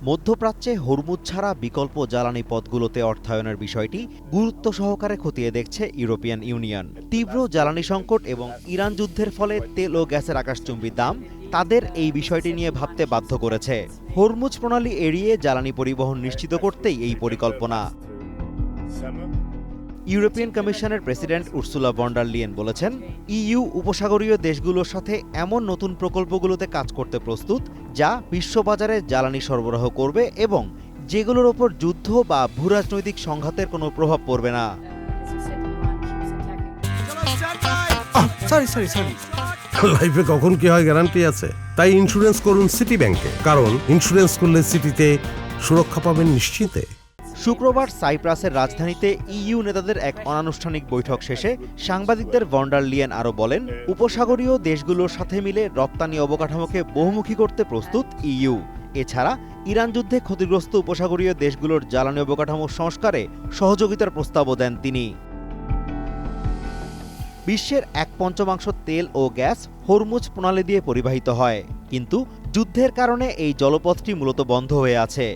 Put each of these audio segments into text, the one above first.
মধ্যপ্রাচ্যে হরমুজ ছাড়া বিকল্প জ্বালানি পথগুলোতে অর্থায়নের বিষয়টি গুরুত্ব সহকারে খতিয়ে দেখছে ইউরোপিয়ান ইউনিয়ন। তীব্র জ্বালানি সংকট এবং ইরান যুদ্ধের ফলে তেল ও গ্যাসের আকাশচুম্বী দাম তাদের এই বিষয়টি নিয়ে ভাবতে বাধ্য করেছে। হরমুজ প্রণালী এড়িয়ে জ্বালানি পরিবহন নিশ্চিত করতেই এই পরিকল্পনা। ইউরোপিয়ান কমিশনের president Ursula von der Leyen বলেছেন, ইইউ উপসাগরীয় দেশগুলোর সাথে এমন নতুন প্রকল্পগুলোতে কাজ করতে প্রস্তুত যা বিশ্ববাজারে জ্বালানি সরবরাহ করবে এবং যেগুলোর ওপর যুদ্ধ বা ভূরাজনৈতিক সংঘাতের কোনো প্রভাব পড়বে না। লাইফে কখন কি হয় গ্যারান্টি আছে, তাই ইন্স্যুরেন্স করুন সিটি ব্যাংকে, কারণ ইন্স্যুরেন্স করলে সিটিতে সুরক্ষা পাবেন নিশ্চিতে। শুক্রবার সাইপ্রাসের রাজধানীতে ইইউ নেতাদের এক অনানুষ্ঠানিক বৈঠক শেষে সাংবাদিকদের ভন ডার লিয়েন আরও বলেন, উপসাগরীয় দেশগুলোর সাথে মিলে রপ্তানি অবকাঠামোকে বহুমুখী করতে প্রস্তুত ইইউ। এছাড়া ইরান যুদ্ধে ক্ষতিগ্রস্ত উপসাগরীয় দেশগুলোর জ্বালানি অবকাঠামো সংস্কারে সহযোগিতার প্রস্তাবও দেন তিনি। বিশ্বের 1/5 তেল ও গ্যাস হরমুজ প্রণালী দিয়ে পরিবাহিত হয়, কিন্তু যুদ্ধের কারণে এই জলপথটি মূলত বন্ধ হয়ে আছে,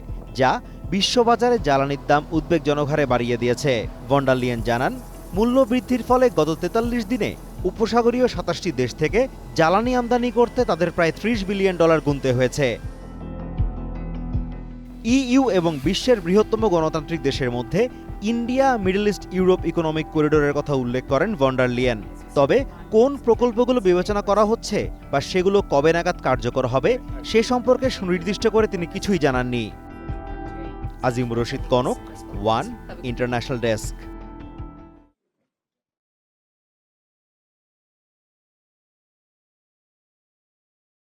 যা বিশ্ববাজারে জ্বালানির দাম উদ্বেগজনক হারে বাড়িয়ে দিয়েছে। ভন ডার লিয়েন জানান, মূল্য বৃদ্ধির ফলে গত 43 দিনে উপসাগরীয় 27টি দেশ থেকে জ্বালানি আমদানি করতে তাদের প্রায় $30 বিলিয়ন গুনতে হয়েছে। ইইউ এবং বিশ্বের বৃহত্তম গণতান্ত্রিক দেশের মধ্যে India Middle East Europe economic করিডোরের কথা উল্লেখ করেন ভন ডার লিয়েন। তবে কোন প্রকল্পগুলো বিবেচনা করা হচ্ছে বা সেগুলো কবে নাগাদ কার্যকর হবে সে সম্পর্কে সুনির্দিষ্ট করে তিনি কিছুই জানাননি। Azim Rashid Konok, one international desk.